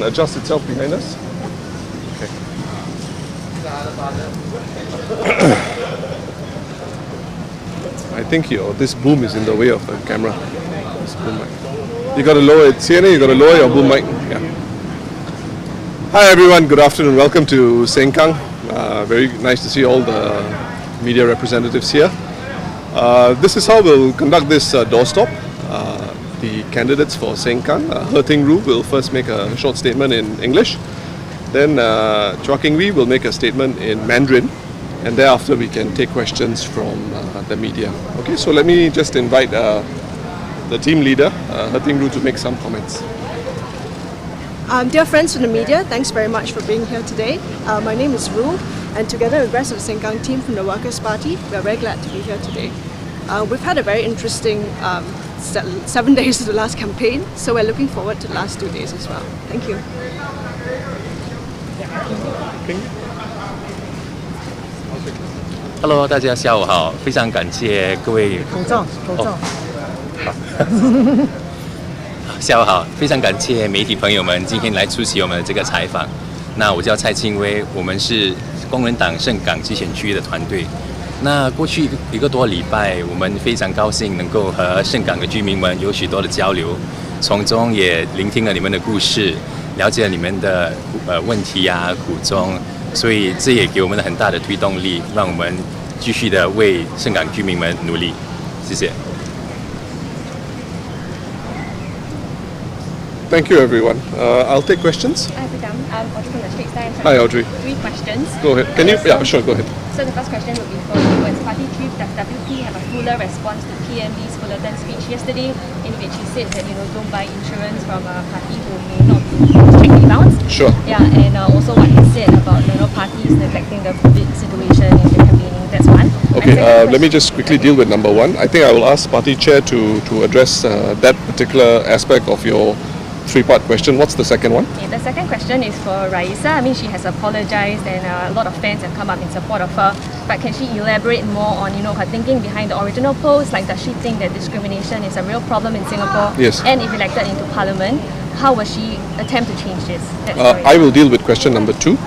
Adjust itself behind us. Okay. I think this boom is in the way of the camera. This boom mic. You got to lower it. CNA, you got to lower your boom mic. Yeah. Hi everyone. Good afternoon. Welcome to Sengkang. Very nice to see all the media representatives here. This is how we'll conduct this doorstop. The candidates for Sengkang, Tingru will first make a short statement in English. Then Chua Keng-wee will make a statement in Mandarin, and thereafter we can take questions from the media. Okay, so let me just invite the team leader, Tingru, to make some comments. Dear friends from the media, thanks very much for being here today. My name is Ru, and together with the rest of the Sengkang team from the Workers' Party, we are very glad to be here today. We've had a very interesting 7 days of the last campaign, so we're looking forward to the last 2 days as well. Thank you. Hello， 大家下午好，非常感谢各位。下午好，非常感谢媒体朋友们今天来出席我们的这个采访。那我叫蔡庆威，我们是工人党盛港集选区的团队。那过去一个多礼拜，我们非常高兴能够和盛港的居民们有许多的交流，从中也聆听了你们的故事，了解了你们的问题啊、苦衷，所以这也给我们很大的推动力，让我们继续的为盛港居民们努力。谢谢。Thank you, everyone. I'll take questions. Hi, Pritam. I'm Audrey from the Straits Times. Hi, Audrey. 3 questions. Go ahead. Can you? Yeah, sure. Go ahead. So the first question would be for you. As party chief, does WP have a fuller response to PM Lee's Fullerton speech yesterday, in which he said that don't buy insurance from a party who may not be strictly bounced? Sure. Yeah, and also what he said about parties neglecting the COVID situation in the campaigning. That's one. Okay. Let me just quickly deal with number one. I think I will ask Party Chair to address that particular aspect of your 3-part question. What's the second one? Okay, the second question is for Raeesah. I mean, she has apologized and a lot of fans have come up in support of her. But can she elaborate more on, her thinking behind the original post? Like, does she think that discrimination is a real problem in Singapore? Yes. And if elected into Parliament, how will she attempt to change this? I will deal with question number 2.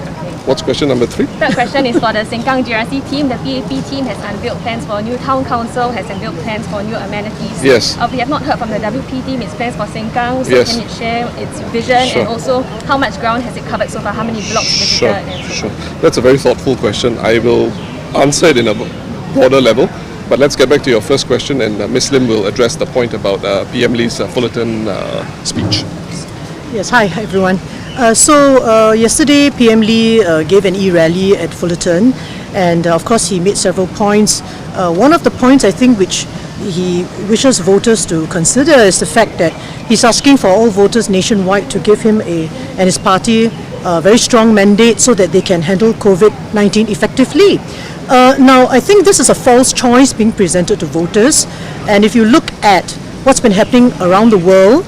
What's question number 3? Third question is for the Sengkang GRC team. The PAP team has unveiled plans for a new town council, has unveiled plans for new amenities. Yes. We have not heard from the WP team its plans for Sengkang, so yes. Can it share its vision? Sure. And also how much ground has it covered so far, how many blocks visited? Sure. That's a very thoughtful question. I will answer it in a broader level. But let's get back to your first question, and Ms. Lim will address the point about PM Lee's Fullerton speech. Yes, hi everyone. Yesterday PM Lee gave an e-rally at Fullerton, and of course he made several points. One of the points I think which he wishes voters to consider is the fact that he's asking for all voters nationwide to give him and his party a very strong mandate so that they can handle COVID-19 effectively. Now I think this is a false choice being presented to voters, and if you look at what's been happening around the world,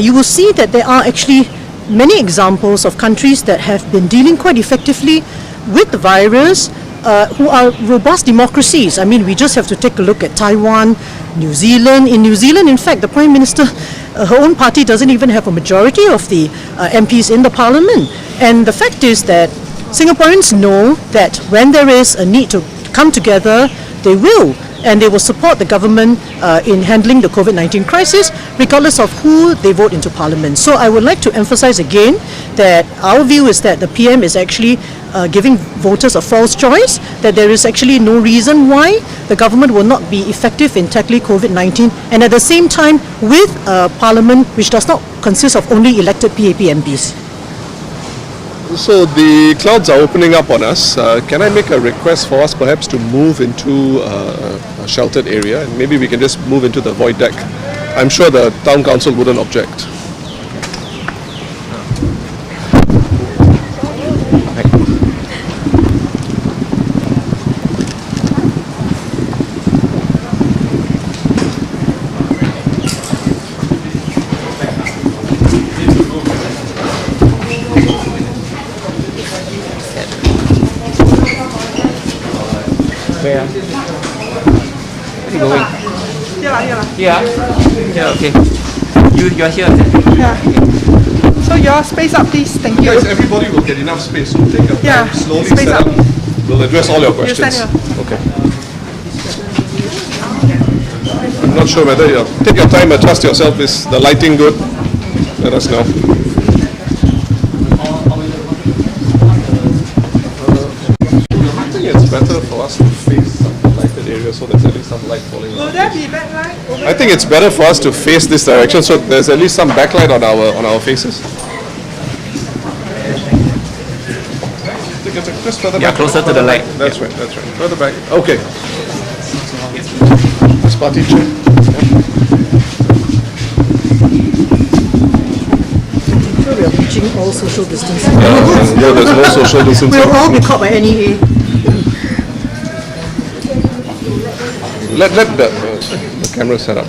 you will see that there are actually many examples of countries that have been dealing quite effectively with the virus, who are robust democracies. I mean, we just have to take a look at Taiwan, New Zealand. In New Zealand, in fact, the Prime Minister, her own party doesn't even have a majority of the MPs in the Parliament. And the fact is that Singaporeans know that when there is a need to come together, they will. And they will support the government in handling the COVID-19 crisis, regardless of who they vote into Parliament. So I would like to emphasize again that our view is that the PM is actually giving voters a false choice, that there is actually no reason why the government will not be effective in tackling COVID-19, and at the same time with Parliament which does not consist of only elected PAP MPs. So the clouds are opening up on us. Can I make a request for us perhaps to move into a sheltered area, and maybe we can just move into the void deck? I'm sure the town council wouldn't object. Where? Where are you going? Yeah. Here? Yeah, okay. You are here? Yeah. So your space up, please. Thank you. Guys, everybody will get enough space, so take your Yeah, time, slowly space set up. up. We'll address all your You questions. stand here. Okay. I'm not sure whether you take your time, adjust yourself. Is the lighting good? Let us know. I think it's better for us to face some lighted area so there's at least some light falling Will on. there be backlight? I think it's better for us to face this direction so there's at least some backlight on our faces. Just further back. closer to the light. That's right, that's right. Further back. Okay. This party chair. So we are preaching all social distancing. No, there's no social distancing. We'll all be caught by NEA. Let the camera set up.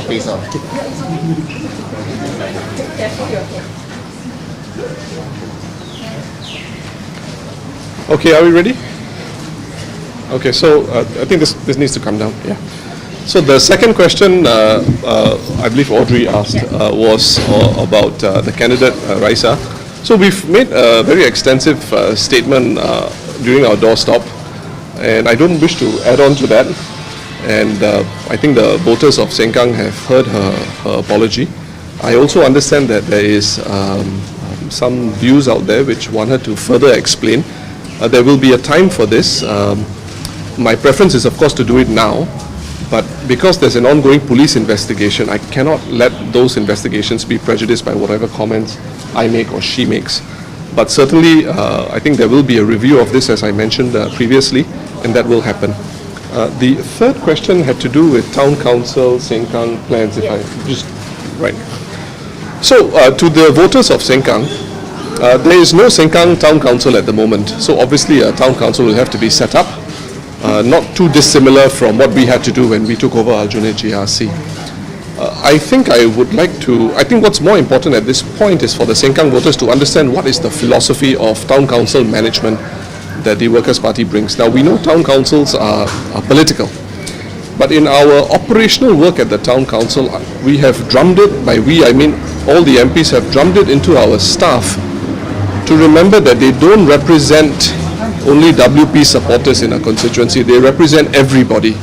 Face off. Okay, are we ready? Okay, so I think this needs to come down. Yeah. So the second question, I believe Audrey asked, was about the candidate Raeesah. So we've made a very extensive statement during our doorstop, and I don't wish to add on to that. And I think the voters of Sengkang have heard her apology. I also understand that there is some views out there which want her to further explain. There will be a time for this. My preference is, of course, to do it now. But because there's an ongoing police investigation, I cannot let those investigations be prejudiced by whatever comments I make or she makes. But certainly, I think there will be a review of this, as I mentioned previously, and that will happen. The third question had to do with Town Council, Sengkang plans, if I just, right. So, to the voters of Sengkang, there is no Sengkang Town Council at the moment. So obviously a Town Council will have to be set up. Not too dissimilar from what we had to do when we took over Aljunied GRC. I think what's more important at this point is for the Sengkang voters to understand what is the philosophy of Town Council management that the Workers' Party brings. Now we know Town Councils are political, but in our operational work at the Town Council, we have drummed it, by we I mean all the MPs have drummed it into our staff to remember that they don't represent only WP supporters in a constituency, they represent everybody.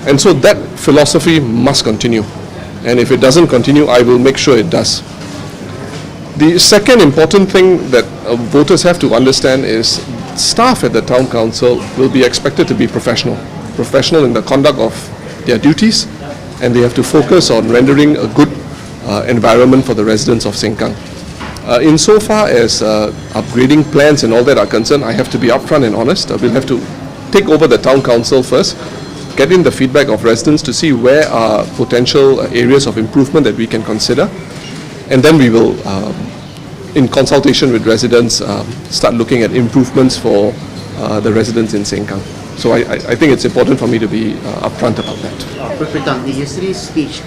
And so that philosophy must continue. And if it doesn't continue, I will make sure it does. The second important thing that voters have to understand is staff at the Town Council will be expected to be professional. Professional in the conduct of their duties, and they have to focus on rendering a good environment for the residents of Sengkang. Insofar as upgrading plans and all that are concerned, I have to be upfront and honest. We'll have to take over the Town Council first, get in the feedback of residents to see where are potential areas of improvement that we can consider, and then we will, in consultation with residents, start looking at improvements for the residents in Sengkang. So I think it's important for me to be upfront about that. Pritam, in yesterday's speech,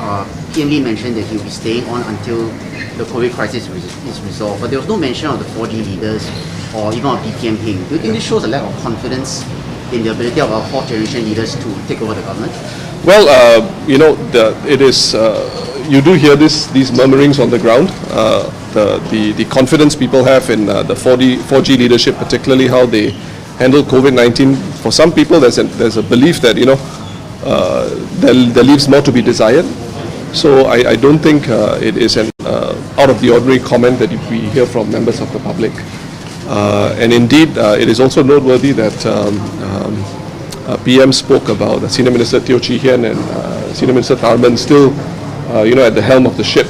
PM Lee mentioned that he'll be staying on until the COVID crisis is resolved, but there was no mention of the 4G leaders or even of DPM Hing. Do you think this shows a lack of confidence in the ability of our fourth generation leaders to take over the government? Well, it is, you do hear these murmurings on the ground. The confidence people have in the 4G leadership, particularly how they handle COVID-19. For some people, there's a belief that there leaves more to be desired. So I don't think it is an out of the ordinary comment that we hear from members of the public. And indeed, it is also noteworthy that PM spoke about Senior Minister Teo Chee Hian and Senior Minister Tharman still, at the helm of the ship.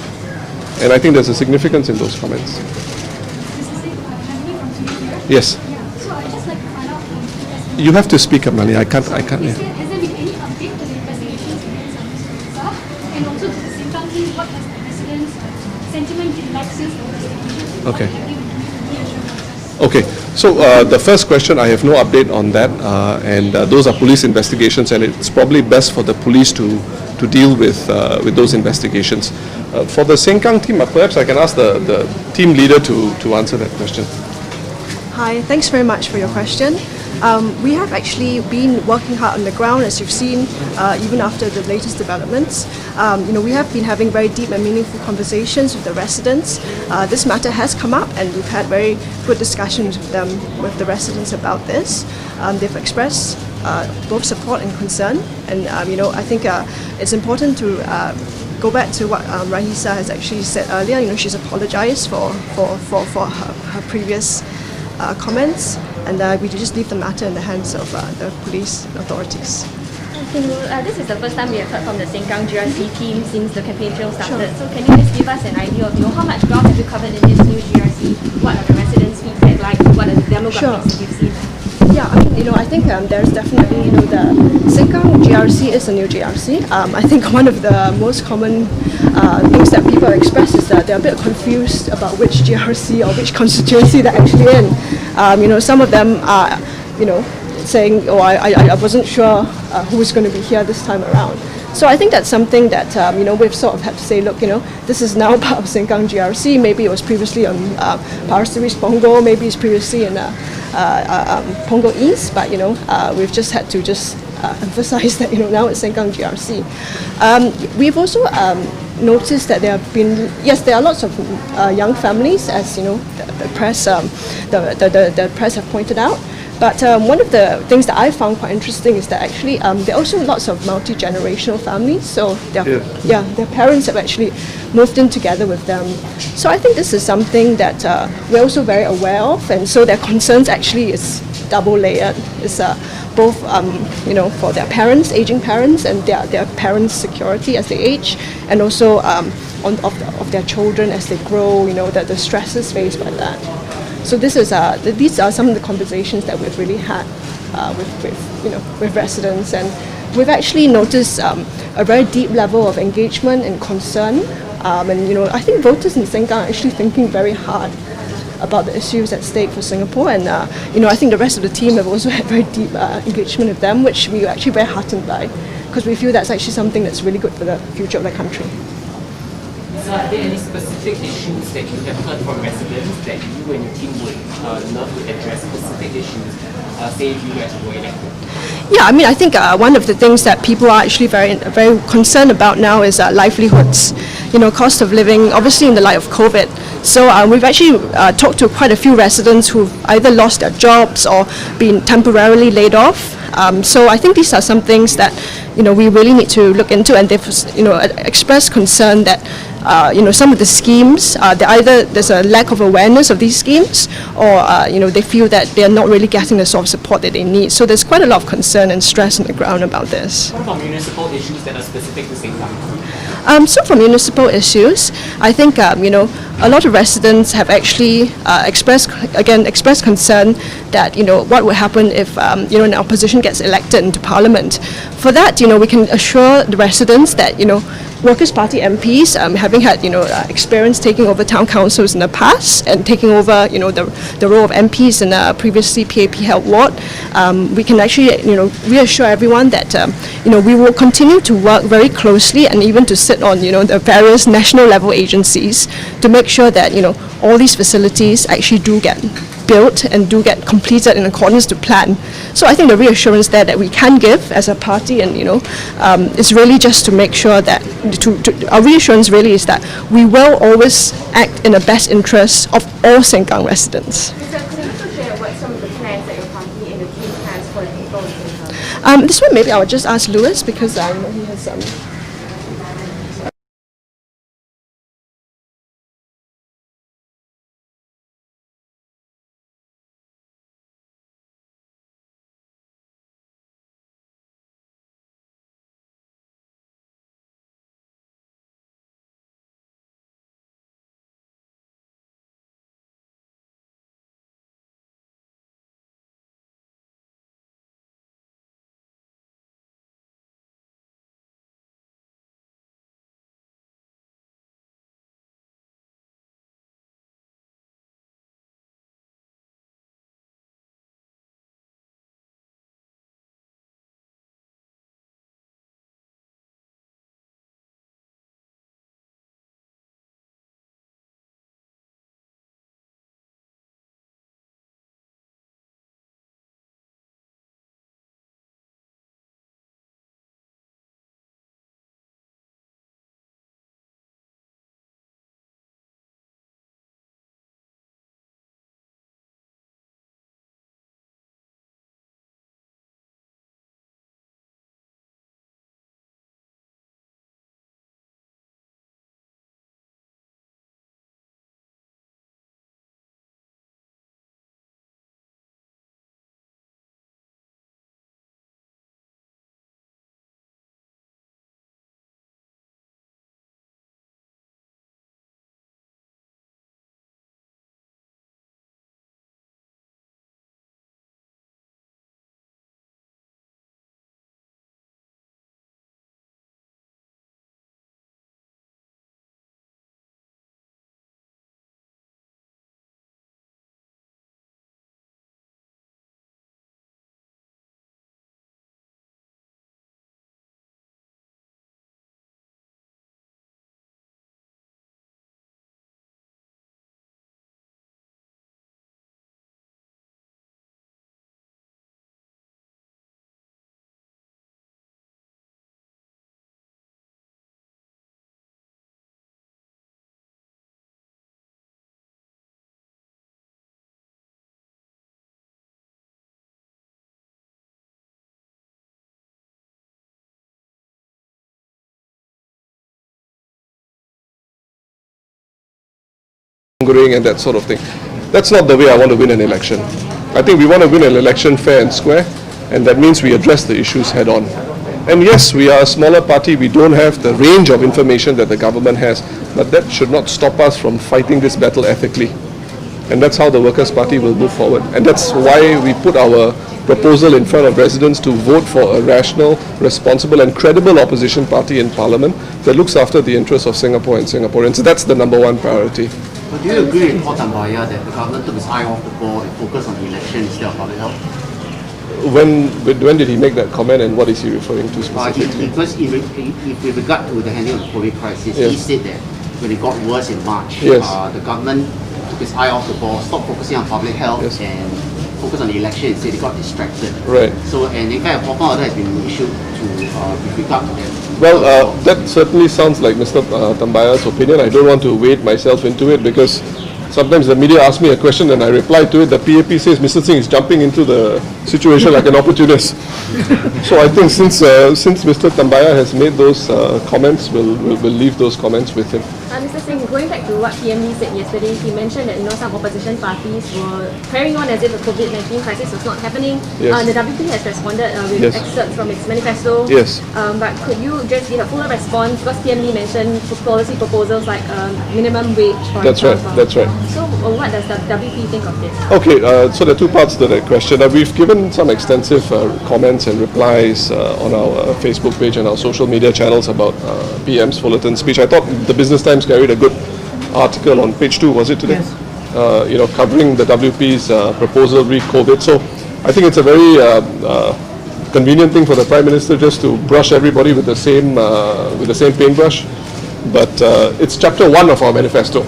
And I think there's a significance in those comments. Yes. So I just like to find out from you guys. You have to speak up, Nali. I can't. Has there been any update to the investigations against Raeesah? And also to the Sengkang team, what has the residents' sentiment been like since the investigation? Okay. What have you been reassured us? Okay, so the first question, I have no update on that, and those are police investigations, and it's probably best for the police to deal with those investigations. For the Sengkang team, perhaps I can ask the team leader to answer that question. Hi, thanks very much for your question. We have actually been working hard on the ground, as you've seen, even after the latest developments. We have been having very deep and meaningful conversations with the residents. This matter has come up, and we've had very good discussions with them, with the residents about this. They've expressed both support and concern, and I think it's important to go back to what Raeesah has actually said earlier. She's apologised for her previous comments, and we just leave the matter in the hands of the police authorities. This is the first time we have heard from the Sengkang GRC team since the campaign trail started. Sure. So can you just give us an idea of how much ground have you covered in this new GRC? What are the residents' feedback like? What are the demographics that you've seen? Yeah, I think there's definitely, the Sengkang GRC is a new GRC. I think one of the most common things that people express is that they're a bit confused about which GRC or which constituency they're actually in. Some of them are, saying, I wasn't sure who was going to be here this time around. So I think that's something that we've sort of had to say, look, this is now part of Sengkang GRC. Maybe it was previously on Pasir Ris Punggol, maybe it's previously in Punggol East, but we've just had to emphasize that now it's Sengkang GRC. We've also noticed that there are lots of young families, as the press the press have pointed out. But one of the things that I found quite interesting is that actually there are also lots of multi-generational families. So their parents have actually moved in together with them. So I think this is something that we're also very aware of, and so their concerns actually is double layered. It's both for their parents, aging parents, and their parents' security as they age, and also of their children as they grow. The stresses faced by that. So these are some of the conversations that we've really had with residents, and we've actually noticed a very deep level of engagement and concern. I think voters in Sengkang are actually thinking very hard about the issues at stake for Singapore, and I think the rest of the team have also had very deep engagement with them, which we are actually very heartened by, because we feel that's actually something that's really good for the future of the country. So are there any specific issues that you have heard from residents that you and your team would love to address, specific issues, say if you guys were elected? Yeah, I think one of the things that people are actually very concerned about now is livelihoods. Cost of living, obviously in the light of COVID. So we've actually talked to quite a few residents who've either lost their jobs or been temporarily laid off. So I think these are some things that we really need to look into, and they've expressed concern that some of the schemes, there's a lack of awareness of these schemes, or they feel that they're not really getting the sort of support that they need. So there's quite a lot of concern and stress on the ground about this. What about municipal issues that are specific to Sengkang? So for municipal issues, I think a lot of residents have actually expressed concern that what would happen if an opposition gets elected into Parliament. For that, we can assure the residents that Workers' Party MPs, having had experience taking over town councils in the past and taking over the role of MPs in a previously PAP held ward, we can actually reassure everyone that we will continue to work very closely and even to sit on the various national level agencies to make sure that all these facilities actually do get built and do get completed in accordance to plan. So I think the reassurance there that we can give as a party, and is really just to make sure that our reassurance really is that we will always act in the best interest of all Sengkang residents. Could you also share what some of the plans that your party and the team has for the people in Sengkang? This one maybe I would just ask Louis, because he has mongering and that sort of thing. That's not the way I want to win an election. I think we want to win an election fair and square, and that means we address the issues head on. And yes, we are a smaller party, we don't have the range of information that the government has, but that should not stop us from fighting this battle ethically. And that's how the Workers' Party will move forward. And that's why we put our proposal in front of residents to vote for a rational, responsible and credible opposition party in Parliament that looks after the interests of Singapore and Singaporeans. So that's the number one priority. But do you agree with Pritam that the government took its eye off the ball and focused on the election instead of public health? When did he make that comment and what is he referring to specifically? Because with regard to the handling of the COVID crisis, Yes. he said that when it got worse in March, Yes. The government took its eye off the ball, stopped focusing on public health Yes. and focused on the election instead. They got distracted. Right. So, and in fact, a proper order has been issued to with regard to that. Well, that certainly sounds like Mr. Tambaya's opinion. I don't want to wade myself into it because sometimes the media asks me a question and I reply to it. The PAP says Mr. Singh is jumping into the situation like an opportunist. So I think since Mr. Tambaya has made those comments, we'll leave those comments with him. Mr. Singh, going back to what PM Lee said yesterday, he mentioned that some opposition parties were carrying on as if the COVID-19 crisis was not happening. Yes. The WP has responded with Yes. excerpts from its manifesto. Yes. But could you just give a fuller response? Because PM Lee mentioned policy proposals like minimum wage, for That's right. example. That's right. So what does the WP think of this? Okay, so there are two parts to that question. We've given some extensive comments and replies on our Facebook page and our social media channels about PM's Fullerton speech. I thought the Business Times carried a good article on page 2, was it today? Yes. Covering the WP's proposal re-COVID. So I think it's a very convenient thing for the Prime Minister just to brush everybody with the same paintbrush. But it's chapter 1 of our manifesto.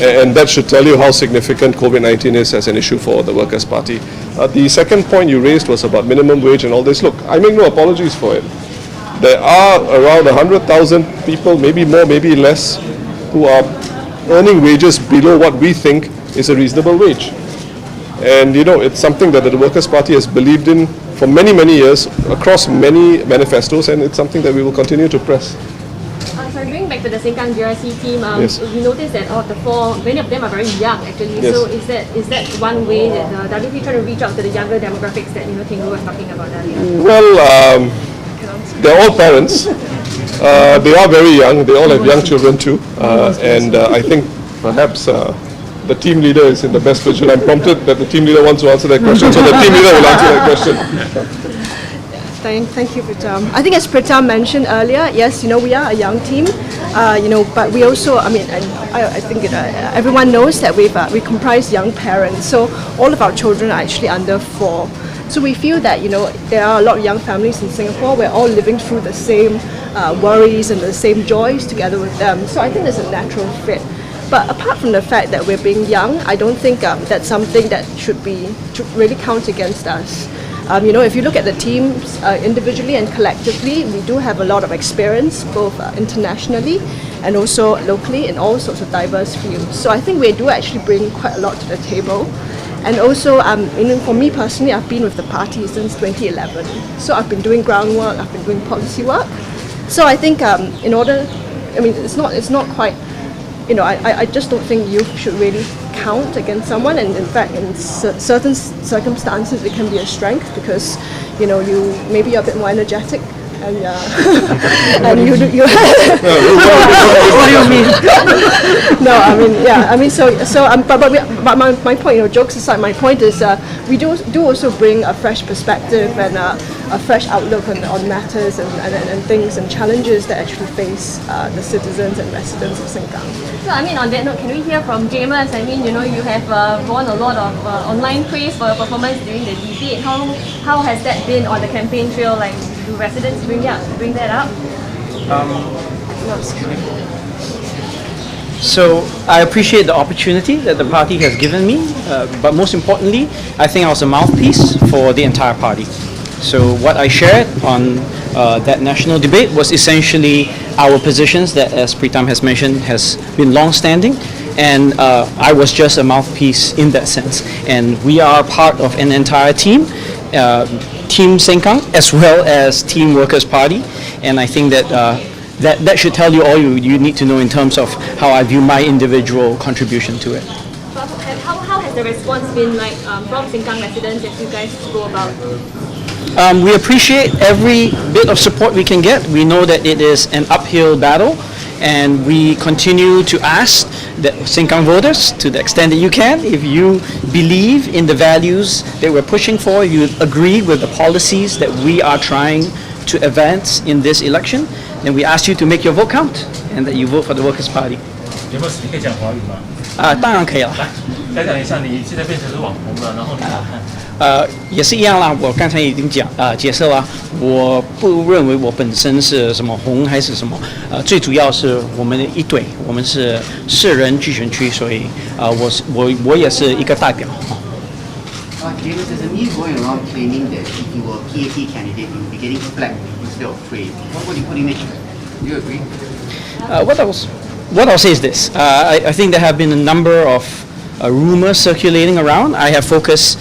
And that should tell you how significant COVID-19 is as an issue for the Workers' Party. The second point you raised was about minimum wage and all this. Look, I make no apologies for it. There are around 100,000 people, maybe more, maybe less, who are earning wages below what we think is a reasonable wage. And it's something that the Workers' Party has believed in for many, many years across many manifestos, and it's something that we will continue to press. So going back to the Sengkang GRC team, Yes. we noticed that of the 4, many of them are very young actually. Yes. So is that one way that the WP trying to reach out to the younger demographics that Tingru was talking about earlier? Well, they're all parents. They are very young. They all have young children too. And I think perhaps the team leader is in the best position. I'm prompted that the team leader wants to answer that question, so the team leader will answer that question. Thank you, Pritam. I think as Pritam mentioned earlier, yes, we are a young team, but we also, I think everyone knows that we comprise young parents, so all of our children are actually under 4. So we feel that, there are a lot of young families in Singapore. We're all living through the same worries and the same joys together with them. So I think there's a natural fit. But apart from the fact that we're being young, I don't think that's something that should really count against us. If you look at the teams individually and collectively, we do have a lot of experience, both internationally and also locally in all sorts of diverse fields. So I think we do actually bring quite a lot to the table. And also, for me personally, I've been with the party since 2011. So I've been doing groundwork, I've been doing policy work. So I think it's not quite, I just don't think youth should really count against someone. And in fact, in certain circumstances, it can be a strength because, maybe you're a bit more energetic. And, and you What do you mean? No, but my point, jokes aside, my point is we do also bring a fresh perspective and a fresh outlook on matters and things and challenges that actually face the citizens and residents of Sengkang. So on that note, can we hear from Jamus? You have won a lot of online praise for your performance during the debate. How has that been on the campaign trail? Like, do residents bring that up? So I appreciate the opportunity that the party has given me, but most importantly, I think I was a mouthpiece for the entire party. So what I shared on that national debate was essentially our positions that, as Pritam has mentioned, has been long-standing, and I was just a mouthpiece in that sense. And we are part of an entire team, Team Sengkang, as well as Team Workers' Party, and I think that that should tell you all you need to know in terms of how I view my individual contribution to it. But how has the response been like from Sengkang residents as you guys go about? We appreciate every bit of support we can get. We know that it is an uphill battle, and we continue to ask that Sengkang voters, to the extent that you can, if you believe in the values that we're pushing for, you agree with the policies that we are trying to advance in this election, then we ask you to make your vote count and that you vote for the Workers' Party. 有没有你可以讲华语吗？当然可以了。来讲一下，你现在变成是网红了，然后你怎么看？也是一样啦，我刚才已经解释了，我不认为我本身是什么红还是什么，最主要是我们一队，我们是4人gy选区，所以我也是一个代表。Jamus, there's a meme going around claiming that if you were a PAP candidate, you would be getting flagged instead of praised. What do you make of that? Do you agree? What I'll say is this. I think there have been a number of rumors circulating around. I have focused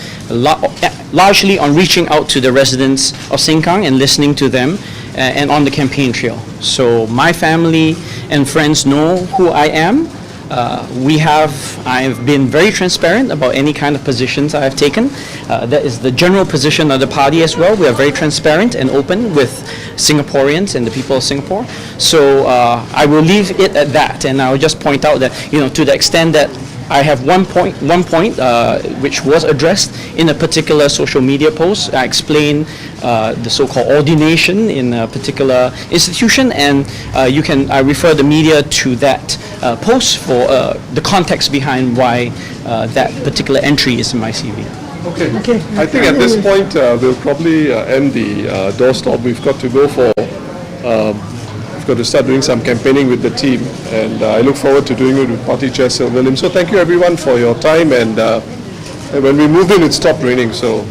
largely on reaching out to the residents of Sengkang and listening to them and on the campaign trail. So my family and friends know who I am. I've been very transparent about any kind of positions I have taken. That is the general position of the party as well. We are very transparent and open with Singaporeans and the people of Singapore. So I will leave it at that, and I will just point out that, to the extent that I have one point which was addressed in a particular social media post. I explained the so-called ordination in a particular institution, and I refer the media to that post for the context behind why that particular entry is in my CV. Okay. I think at this point we'll probably end the doorstop. We've got to go for. We've got to start doing some campaigning with the team, and I look forward to doing it with Party Chair Rivervale Lim. So thank you everyone for your time, and when we moved in it stopped raining, so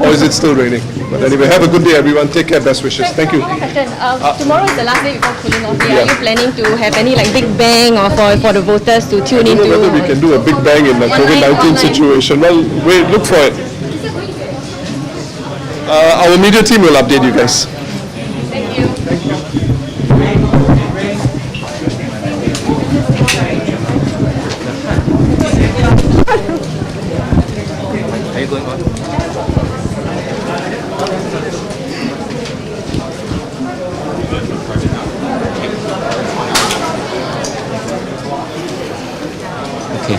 or is it still raining? But anyway, have a good day everyone, take care, best wishes. Thank you. One question. Tomorrow is the last day before cooling off day. Are you planning to have any big bang or for the voters to tune into? I don't know whether we can do a big bang in the COVID-19 situation. Well, wait, look for it. Our media team will update you guys. Thank you. Thank you. Are you going on? Okay.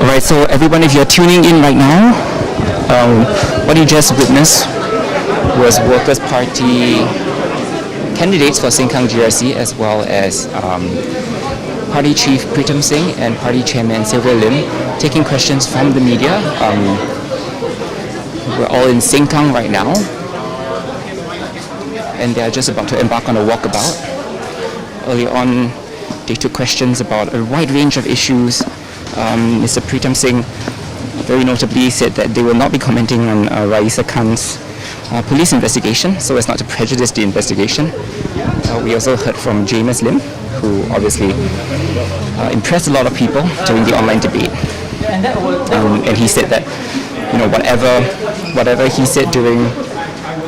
Alright, so everyone, if you're tuning in right now, what you just witnessed was Workers' Party candidates for Sengkang GRC, as well as Party Chief Pritam Singh and Party Chairman Rivervale Lim taking questions from the media. We're all in Sengkang right now, and they're just about to embark on a walkabout. Early on, they took questions about a wide range of issues. Mr. Pritam Singh very notably said that they will not be commenting on Raeesah Khan's police investigation, so as not to prejudice the investigation. We also heard from Jamus Lim, who obviously impressed a lot of people during the online debate. And he said that, whatever he said during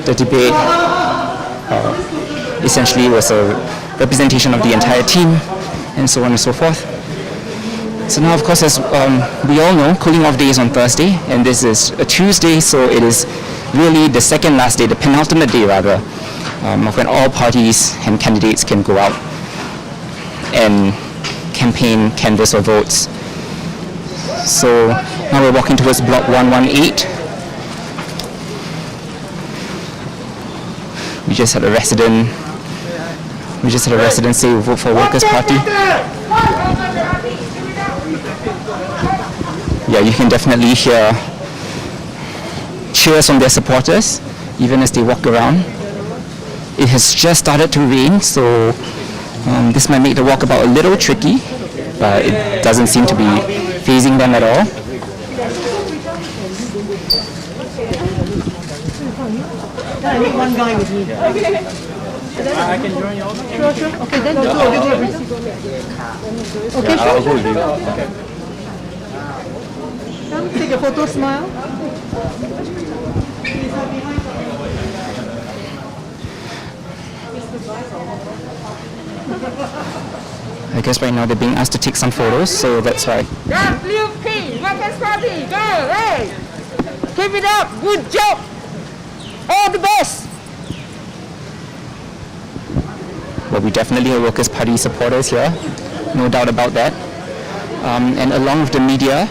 the debate essentially was a representation of the entire team, and so on and so forth. So now, of course, as we all know, cooling off day is on Thursday, and this is a Tuesday, so it is really the second last day, the penultimate day rather, of when all parties and candidates can go out and campaign, canvass or votes. So now we're walking towards block 118. We just had a resident say we'll vote for Workers' Party. Yeah, you can definitely hear cheers from their supporters, even as they walk around. It has just started to rain, so this might make the walkabout a little tricky, but it doesn't seem to be fazing them at all. I need one guy with me. I can join you also. Sure, sure. Okay, then the two of you take it. Okay, I'll sure. go with you. Okay. Come, take a photo, smile. I guess right now they're being asked to take some photos, so that's why. WP, Workers' Party, go, hey! Keep it up, good job! All the best! Well, we definitely are Workers' Party supporters here, no doubt about that. And along with the media,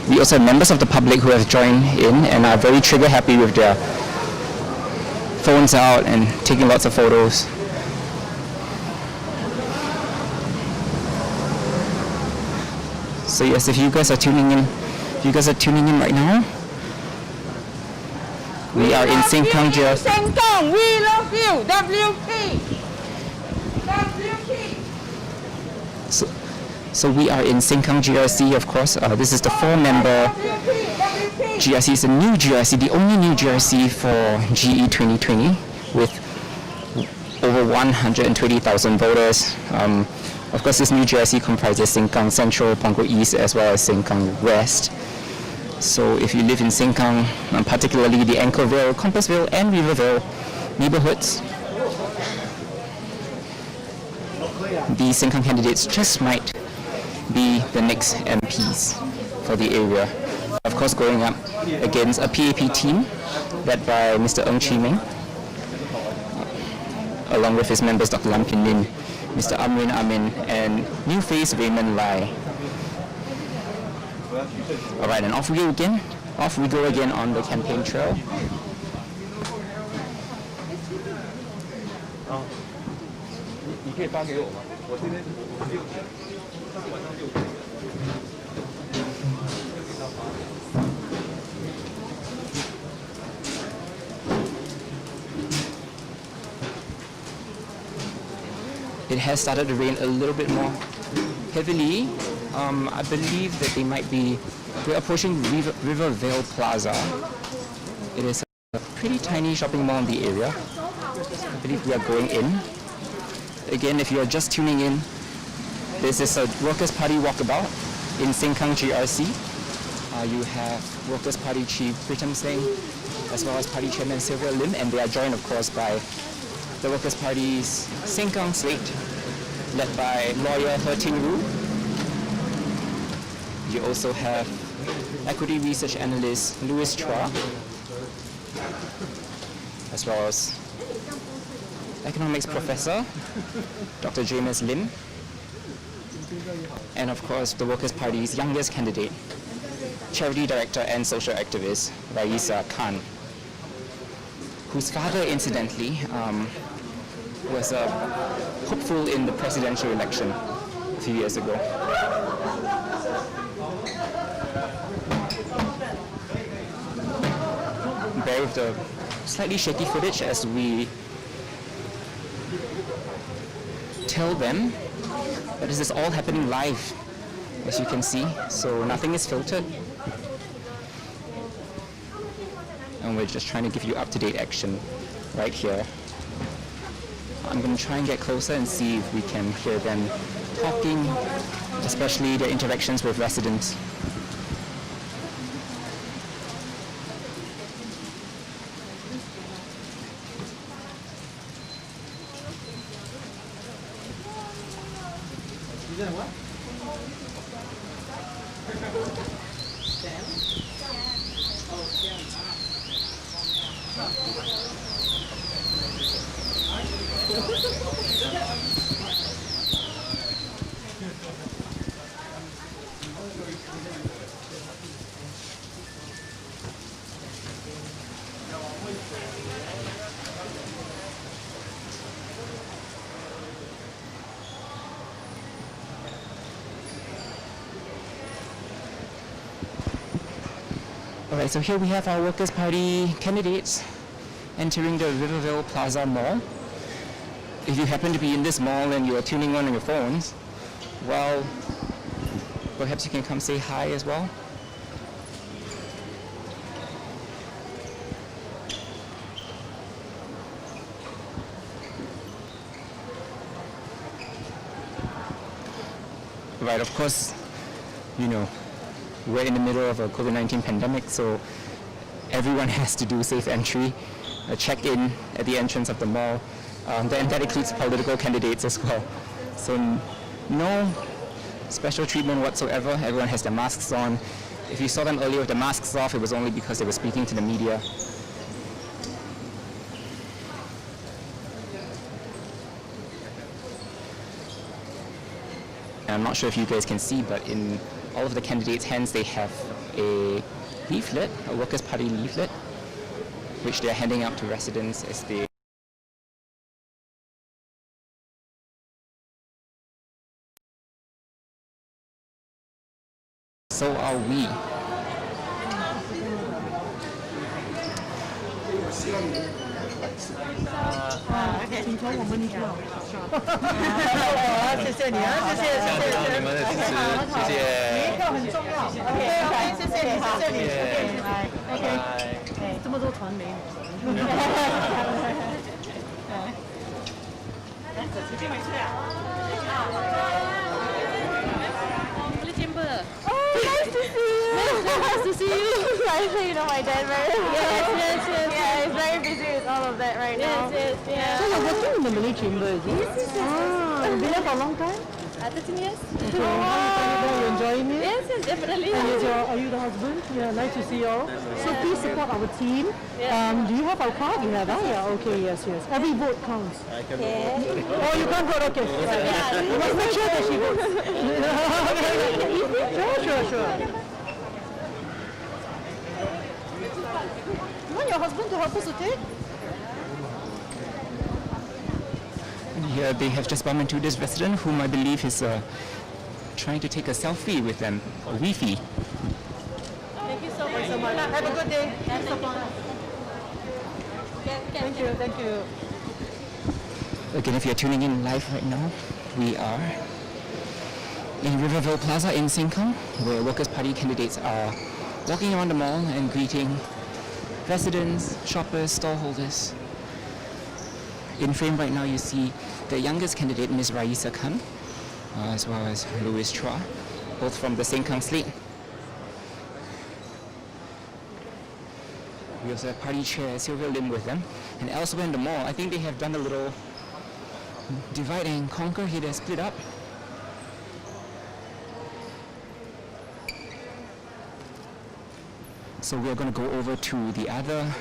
we also have members of the public who have joined in and are very trigger happy with their phones out and taking lots of photos. So yes, if you guys are tuning in, right now, we are in Sengkang GRC. Sengkang, we love you, WP! WP! So we are in Sengkang GRC, of course. This is the 4-member GRC. It's a new GRC, the only new GRC for GE2020 with over 120,000 voters. Of course, this new GRC comprises Sengkang Central, Punggol East, as well as Sengkang West. So if you live in Sengkang, particularly the Anchorville, Compassville, and Rivervale neighborhoods, the Sengkang candidates just might be the next MPs for the area. Of course, going up against a PAP team led by Mr. Ng Chi Meng, along with his members Dr. Lam Pin Lin, Mr. Amrin Amin, and new face Raymond Lai. All right, and off we go again. Off we go again on the campaign trail. It has started to rain a little bit more heavily. I believe that we're approaching Rivervale Plaza. It is a pretty tiny shopping mall in the area. I believe we are going in. Again, if you're just tuning in, this is a Workers' Party walkabout in Sengkang GRC. You have Workers' Party Chief Pritam Singh, as well as Party Chairman Raeesah Lim, and they are joined, of course, by the Workers' Party's Sengkang slate, led by lawyer Tingru. You also have equity research analyst Louis Chua, as well as economics professor Dr. Jamus Lim, and of course the Workers' Party's youngest candidate, charity director and social activist Raeesah Khan, whose father, incidentally, was a hopeful in the presidential election a few years ago. Bear with the slightly shaky footage as we tell them that this is all happening live, as you can see, so nothing is filtered. And we're just trying to give you up-to-date action right here. I'm going to try and get closer and see if we can hear them talking, especially their interactions with residents. Alright, so here we have our Workers' Party candidates entering the Rivervale Plaza Mall. If you happen to be in this mall and you are tuning on your phones, well, perhaps you can come say hi as well. Right, of course, you know, we're in the middle of a COVID-19 pandemic, so everyone has to do safe entry, check-in at the entrance of the mall. Then that includes political candidates as well. So no special treatment whatsoever. Everyone has their masks on. If you saw them earlier with the masks off, it was only because they were speaking to the media. And I'm not sure if you guys can see, but in all of the candidates' hands, they have a leaflet, a Workers' Party leaflet, which they're handing out to residents as they So are we.请从我们一个。谢谢你啊，谢谢你们的支持，谢谢。一个很重要。OK， 谢谢你，谢谢你。OK， 这么多传媒。Oh, nice to see you. Nice to see you. I say you know my dad very well. Yes. Yeah, he's very busy with all of that right now. Yes. Yeah. So you're working in the Malay Chamber, is it? Yes. You've been there for a long time? 13 years. Okay. How are you enjoying it? Yes, definitely. And are you the husband? Yeah, nice to see you all. So please support our team. Do you have our card? You have, Yeah, okay, yes. Every vote counts. I can Oh, you can't vote, okay. You must make sure that she votes. Sure. You want your husband to help us to take? Here they have just bumped into this resident whom I believe is trying to take a selfie with them, a Wi-Fi. Thank you so much. Have a good day. Thank you. Again, if you're tuning in live right now, we are in Rivervale Plaza in Sengkang, where Workers' Party candidates are walking around the mall and greeting residents, shoppers, stallholders. In frame right now you see the youngest candidate, Ms. Raeesah Khan, as well as Louis Chua, both from the Sengkang slate. We also have party chair Rivervale Lim with them. And elsewhere in the mall, I think they have done a little divide and conquer here. They're split up. So we're going to go over to the other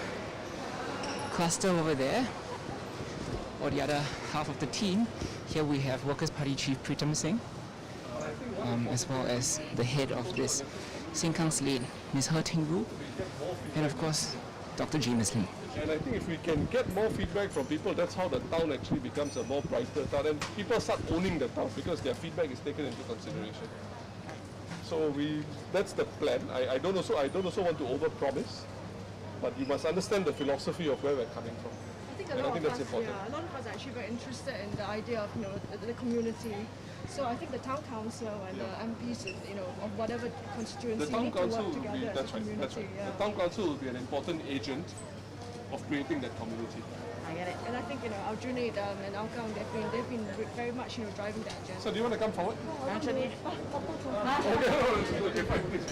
cluster over there, or the other half of the team. Here we have Workers' Party Chief Pritam Singh, as well as the head of this Sengkang slate, Ms. Tingru, and of course, Dr. Jamus Lim. And I think if we can get more feedback from people, that's how the town actually becomes a more brighter town, and people start owning the town because their feedback is taken into consideration. So that's the plan. I don't also want to overpromise, but you must understand the philosophy of where we're coming from. I think that's important. Yeah, a lot of us are actually very interested in the idea of the community. So I think the town council and the MPs, of whatever constituency, the town need council to work together as a community. That's right. Yeah. The town council will be an important agent of creating that community. I get it. And I think our Junid and Alkang, they've been very much driving that agenda. So do you want to come forward? Actually, Okay, fine, please.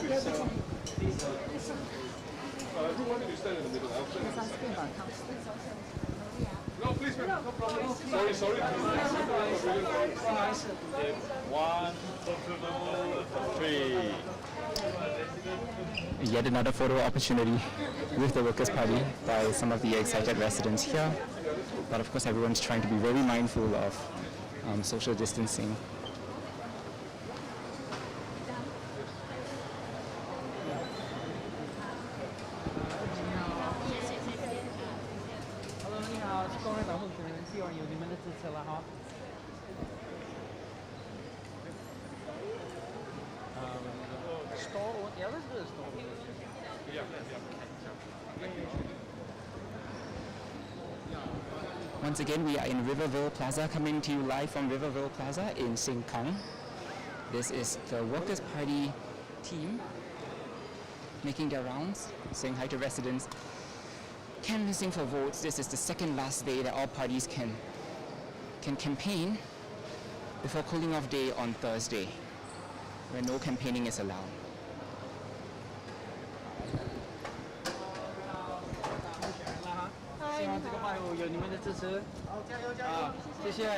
Who wanted to stand in the middle? No, please, ma'am. No problem. Sorry. One, two, three. Yet another photo opportunity with the Workers' Party by some of the excited residents here. But of course everyone's trying to be very mindful of social distancing. Once again, we are in Rivervale Plaza, coming to you live from Rivervale Plaza in Sengkang. This is the Workers' Party team making their rounds, saying hi to residents, canvassing for votes. This is the second last day that all parties can campaign before cooling off day on Thursday. where no campaigning is allowed. 希望这个拜五有你们的支持。好，加油加油！谢谢，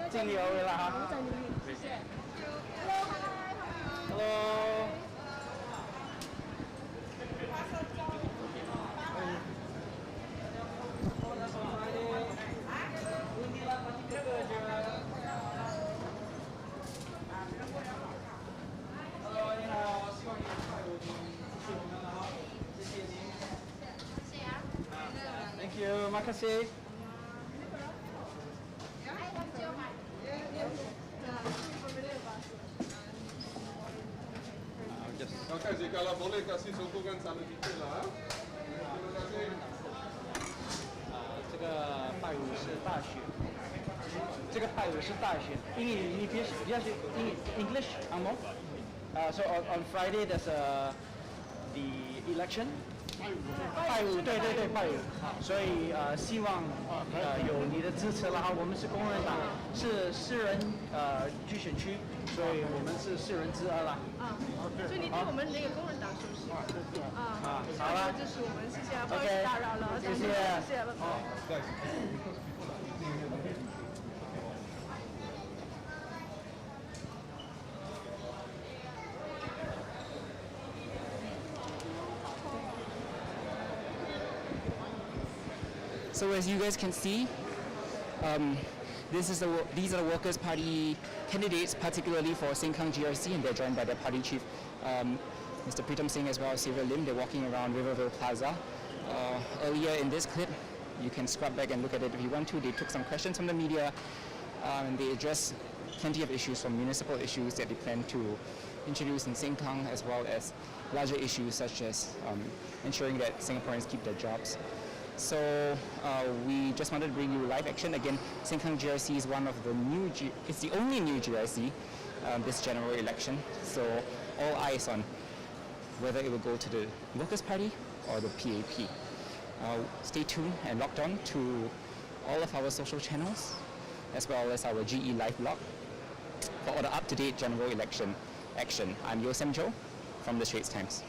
尽力而为了哈。再努力，谢谢。Hello。Hello， 你好，希望你拜五支持我们了哈，谢谢您。Thank you, makasih. Terima kasih. Kalau boleh kasih sokongan sana dikit lah. Terima kasih. 这个拜五是大选，这个拜五是大选。英语你别学English, Amo. So on Friday there's the election. 拜五，对，拜五，所以希望有你的支持了哈。我们是工人党，是4人区选区，所以我们是4人之2了。所以你对我们那个工人党熟悉？好了，支持我们，谢谢，不好意思打扰了，谢谢，谢谢，拜拜。So as you guys can see, these are the Workers' Party candidates, particularly for Sengkang GRC, and they're joined by their party chief, Mr. Pritam Singh, as well as Raeesah Lim. They're walking around Rivervale Plaza. Earlier in this clip, you can scrub back and look at it if you want to. They took some questions from the media, and they addressed plenty of issues, from municipal issues that they plan to introduce in Sengkang, as well as larger issues such as ensuring that Singaporeans keep their jobs. So we just wanted to bring you live action. Again, Sengkang GRC is one of the it's the only new GRC this general election. So all eyes on whether it will go to the Workers' Party or the PAP. Stay tuned and logged on to all of our social channels, as well as our GE live blog for all the up-to-date general election action. I'm Yo Sem Jo from the Straits Times.